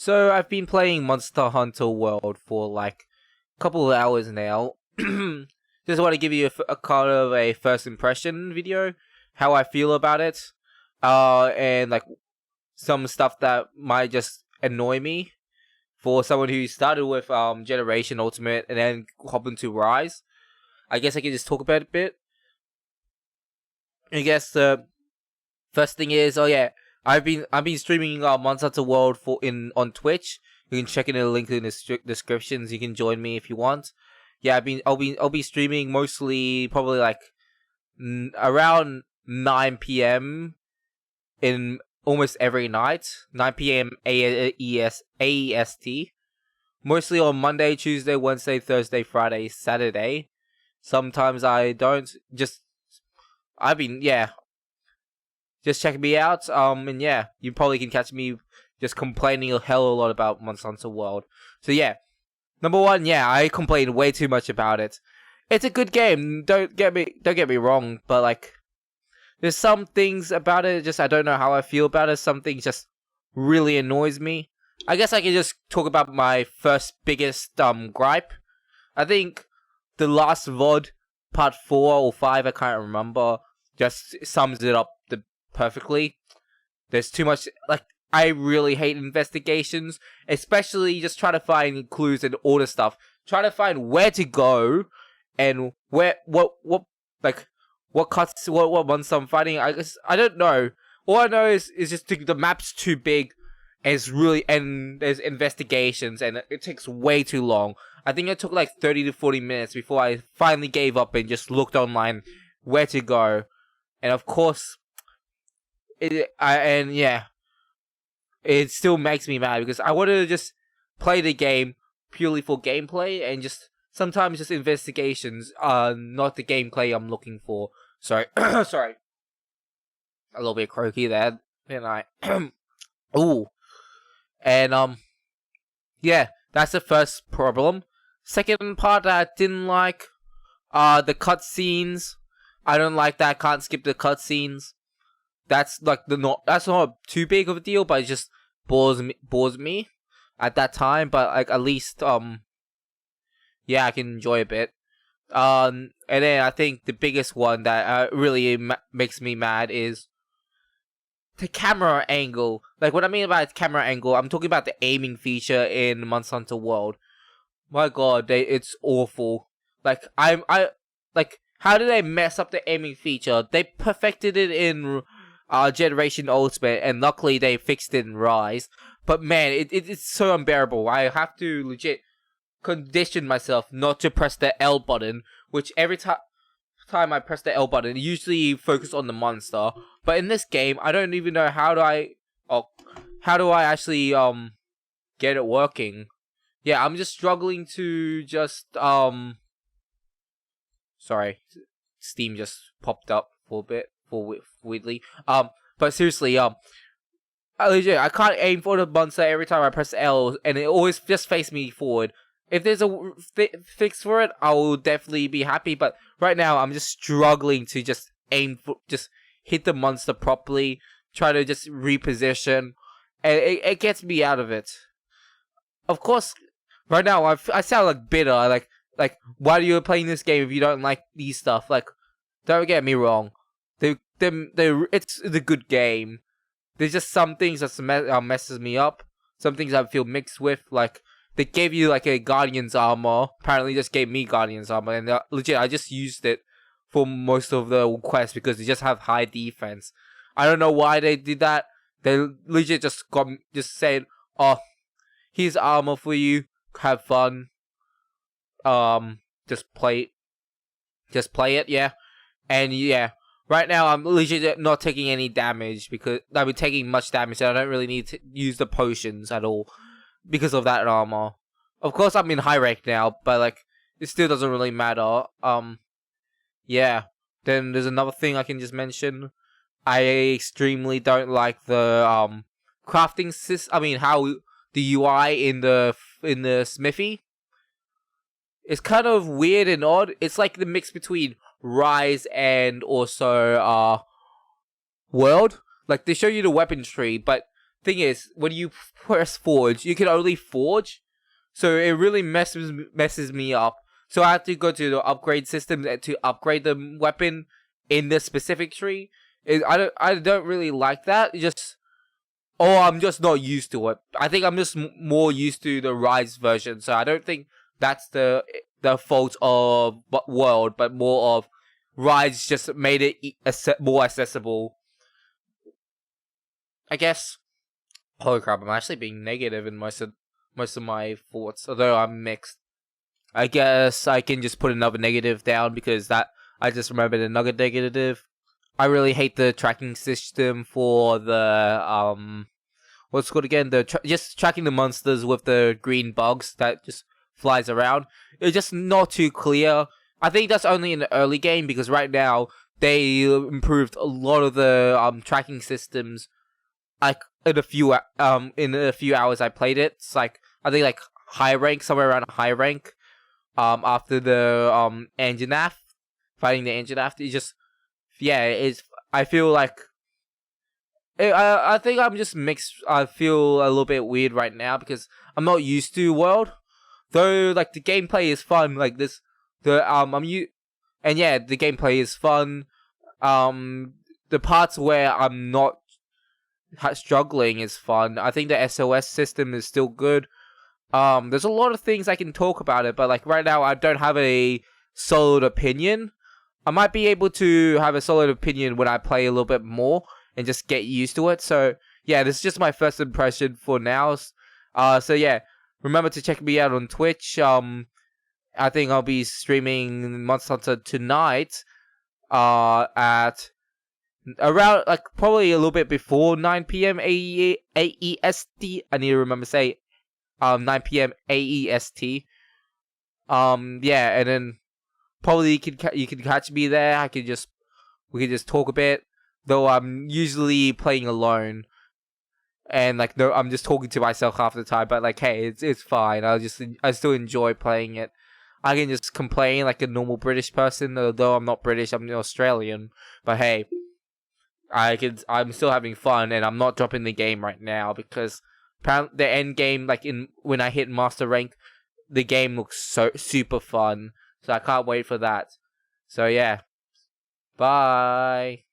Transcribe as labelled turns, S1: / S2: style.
S1: So I've been playing Monster Hunter World for like a couple of hours now. Just want to give you a kind of a first impression video, how I feel about it, and like some stuff that might just annoy me for someone who started with Generation Ultimate and then hop into Rise. I guess I can just talk about it a bit. I guess the first thing is, I've been streaming Monster Hunter World on Twitch. You can check in the link in the descriptions. You can join me if you want. Yeah, I'll be streaming mostly probably like around 9 p.m. in almost every night. 9 p.m. AEST. Mostly on Monday, Tuesday, Wednesday, Thursday, Friday, Saturday. Sometimes I don't. Just check me out. And yeah, you probably can catch me just complaining a hell of a lot about Monster Hunter World. So yeah, number one, yeah, I complain way too much about it. It's a good game. Don't get me wrong, but like, there's some things about it. Just I don't know how I feel about it. Some things just really annoys me. I guess I can just talk about my first biggest gripe. I think the last VOD, part 4 or 5, I can't remember, just sums it up perfectly. There's too much, like, I really hate investigations, especially just trying to find clues and all this stuff. Trying to find where to go and what cuts, what monster I'm fighting. I don't know. All I know is just the map's too big, and there's investigations, and it takes way too long. I think it took like 30 to 40 minutes before I finally gave up and just looked online where to go. And of course, it still makes me mad because I wanted to just play the game purely for gameplay, and just sometimes just investigations are not the gameplay I'm looking for. Sorry, sorry, a little bit croaky there, didn't I? Ooh, and yeah, that's the first problem. Second part that I didn't like, the cutscenes. I don't like that. I can't skip the cutscenes. That's like that's not too big of a deal, but it just bores me at that time. But like at least yeah, I can enjoy a bit. And then I think the biggest one that really makes me mad is the camera angle. Like, what I mean about camera angle, I'm talking about the aiming feature in Monster Hunter World. My God, it's awful. Like, how did they mess up the aiming feature? They perfected it in Generation Ultimate, and luckily they fixed it in Rise. But man, it's so unbearable. I have to legit condition myself not to press the L button, which every time I press the L button, it usually focus on the monster. But in this game, I don't even know how do I actually get it working. Yeah, I'm just struggling to just sorry, Steam just popped up for a bit, weirdly. But seriously, legit, I can't aim for the monster every time I press L, and it always just faces me forward. If there's a fix for it, I will definitely be happy. But right now, I'm just struggling to just just hit the monster properly, try to just reposition, and it gets me out of it. Of course, right now I sound like bitter, like why are you playing this game if you don't like these stuff? Like, don't get me wrong, it's a good game. There's just some things that messes me up. Some things I feel mixed with, like they gave you like a Guardian's armor. Apparently, just gave me Guardian's armor, and legit, I just used it for most of the quests because they just have high defense. I don't know why they did that. They legit just said, "Oh, here's armor for you. Have fun. Just play it, yeah." And yeah, right now I'm legit not taking any damage because I've been taking much damage, and I don't really need to use the potions at all because of that armor. Of course, I'm in high rank now, but like it still doesn't really matter. Yeah. Then there's another thing I can just mention. I extremely don't like the crafting system. I mean, how the UI in the smithy. It's kind of weird and odd. It's like the mix between Rise and also World. Like, they show you the weapon tree, but thing is, when you press forge, you can only forge, so it really messes me up. So I have to go to the upgrade system to upgrade the weapon in the specific tree. I don't really like that. I'm just not used to it. I think I'm just more used to the Rise version, so I don't think that's the fault of World, but more of Rise just made it more accessible, I guess. Holy crap! I'm actually being negative in most of my thoughts, although I'm mixed. I guess I can just put another negative down because that I just remembered another negative. I really hate the tracking system for the what's it called again? Just tracking the monsters with the green bugs that just flies around. It's just not too clear. I think that's only in the early game because right now they improved a lot of the tracking systems. Like in a few hours I played it. It's like I think like high rank, somewhere around high rank. After the Anjanath, fighting the Anjanath, it just it's. I feel like I think I'm just mixed. I feel a little bit weird right now because I'm not used to World, though. Like the gameplay is fun. Like this, and yeah, the gameplay is fun. The parts where I'm not struggling is fun. I think the SOS system is still good. There's a lot of things I can talk about it, but like right now I don't have a solid opinion. I might be able to have a solid opinion when I play a little bit more and just get used to it. So yeah, this is just my first impression for now. So yeah, remember to check me out on Twitch. I think I'll be streaming Monster Hunter tonight. At around like probably a little bit before 9 p.m. AEST. I need to remember to say 9 p.m. AEST. Yeah, and then probably you can catch me there. We can just talk a bit. Though I'm usually playing alone, and like no, I'm just talking to myself half the time. But like, hey, it's fine. I still enjoy playing it. I can just complain like a normal British person, although I'm not British. I'm Australian. But hey, I'm still having fun, and I'm not dropping the game right now because the end game, like when I hit master rank, the game looks so super fun. So I can't wait for that. So yeah, bye.